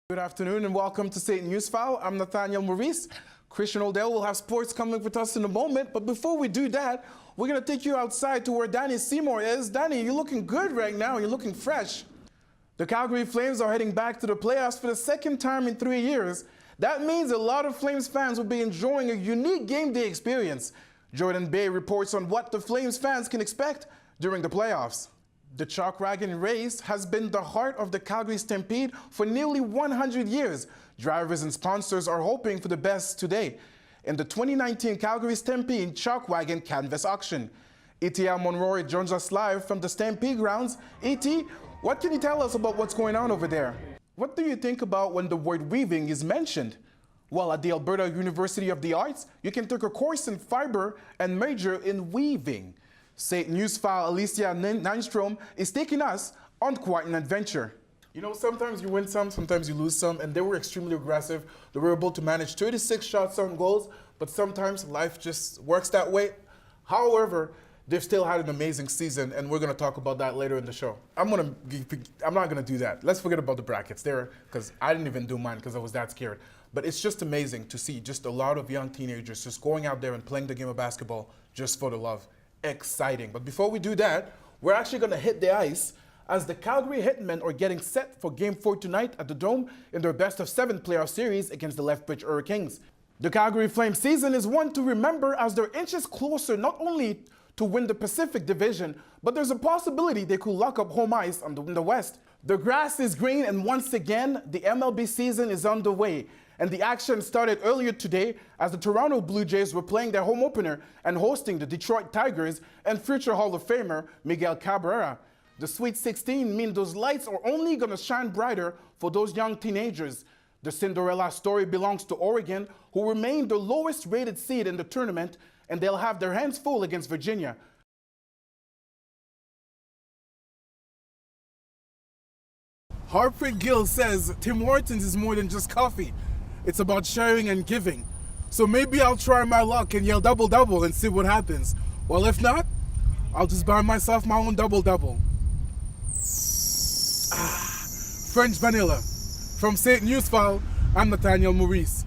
Good afternoon and welcome to SAIT News File. I'm Nathaniel Maurice. Christian Odell will have sports coming with us in a moment, but before we do that, we're going to take you outside to where Danny Seymour is. Danny, you're looking good right now. You're looking fresh. The Calgary Flames are heading back to the playoffs for the second time in 3 years. That means a lot of Flames fans will be enjoying a unique game day experience. Jordan Bay reports on what the Flames fans can expect during the playoffs. The Chalk Wagon race has been the heart of the Calgary Stampede for nearly 100 years. Drivers and sponsors are hoping for the best today in the 2019 Calgary Stampede Chalk Wagon Canvas Auction. E.T.L. Monroe joins us live from the Stampede grounds. E.T., what can you tell us about what's going on over there? What do you think about when the word weaving is mentioned? Well, at the Alberta University of the Arts, you can take a course in fiber and major in weaving. SAIT News File Alicia Nynstrom is taking us on quite an adventure. You know, sometimes you win some, sometimes you lose some, and they were extremely aggressive. They were able to manage 36 shots on goals, but sometimes life just works that way. However, they've still had an amazing season, and we're going to talk about that later in the show. I'm not going to do that. Let's forget about the brackets there, because I didn't even do mine because I was that scared. But it's just amazing to see just a lot of young teenagers just going out there and playing the game of basketball just for the love. Exciting. But before we do that, we're actually going to hit the ice as the Calgary Hitmen are getting set for Game 4 tonight at the Dome in their best-of-7 playoff series against the Lethbridge Hurricanes. The Calgary Flames season is one to remember as they're inches closer not only to win the Pacific Division, but there's a possibility they could lock up home ice in the West. The grass is green, and once again, the MLB season is underway. And the action started earlier today as the Toronto Blue Jays were playing their home opener and hosting the Detroit Tigers and future Hall of Famer Miguel Cabrera. The Sweet 16 mean those lights are only going to shine brighter for those young teenagers. The Cinderella story belongs to Oregon, who remain the lowest rated seed in the tournament, and they'll have their hands full against Virginia. Harpreet Gill says Tim Hortons is more than just coffee. It's about sharing and giving. So maybe I'll try my luck and yell double-double and see what happens. Well, if not, I'll just buy myself my own double-double. French vanilla. From SAIT News File, I'm Nathaniel Maurice.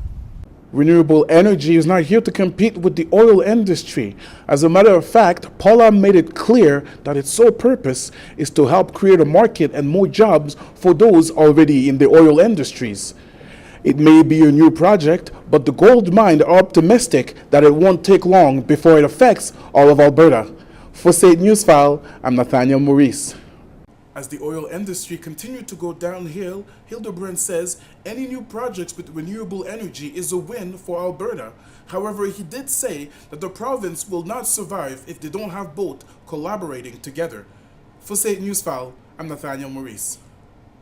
Renewable energy is not here to compete with the oil industry. As a matter of fact, Paula made it clear that its sole purpose is to help create a market and more jobs for those already in the oil industries. It may be a new project, but the gold mine are optimistic that it won't take long before it affects all of Alberta. For SAIT News File, I'm Nathaniel Maurice. As the oil industry continued to go downhill, Hildebrand says any new projects with renewable energy is a win for Alberta. However, he did say that the province will not survive if they don't have both collaborating together. For SAIT News File, I'm Nathaniel Maurice.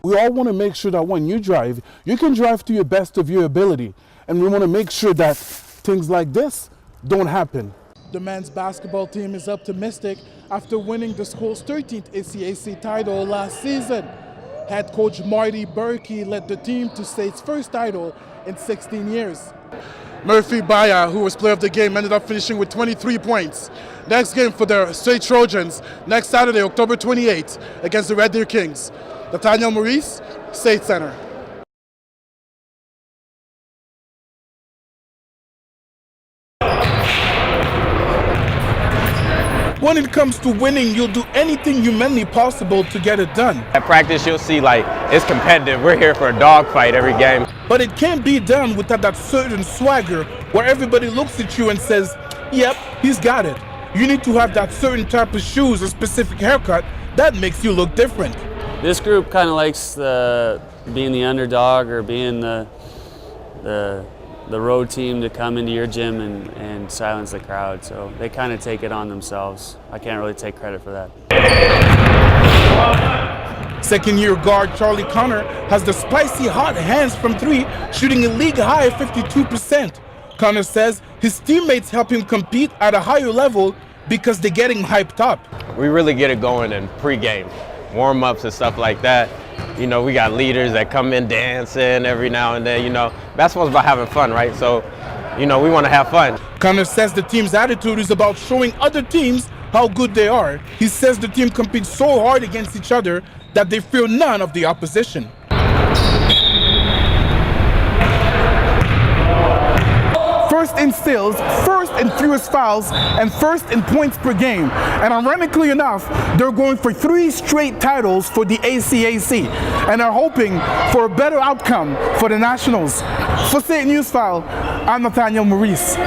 We all want to make sure that when you drive, you can drive to your best of your ability. And we want to make sure that things like this don't happen. The men's basketball team is optimistic after winning the school's 13th ACAC title last season. Head coach Marty Berkey led the team to SAIT's first title in 16 years. Murphy Baya, who was player of the game, ended up finishing with 23 points. Next game for the SAIT Trojans, next Saturday, October 28th, against the Red Deer Kings. Nathaniel Maurice, SAIT Center. When it comes to winning, you'll do anything humanly possible to get it done. At practice, you'll see it's competitive. We're here for a dogfight every game. But it can't be done without that certain swagger where everybody looks at you and says, yep, he's got it. You need to have that certain type of shoes, a specific haircut that makes you look different. This group kind of likes being the underdog or being the road team to come into your gym and silence the crowd. So they kind of take it on themselves. I can't really take credit for that. Second-year guard Charlie Connor has the spicy hot hands from three, shooting a league-high 52%. Connor says his teammates help him compete at a higher level because they're getting hyped up. We really get it going in pre-game, warm-ups and stuff like that. You know, we got leaders that come in dancing every now and then. You know, basketball's about having fun, right? So, you know, we want to have fun. Connor says the team's attitude is about showing other teams how good they are. He says the team competes so hard against each other that they fear none of the opposition. first in steals, first in fewest fouls, and first in points per game. And ironically enough, they're going for 3 straight titles for the ACAC, and are hoping for a better outcome for the Nationals. For SAIT Newsfile, I'm Nathaniel Maurice.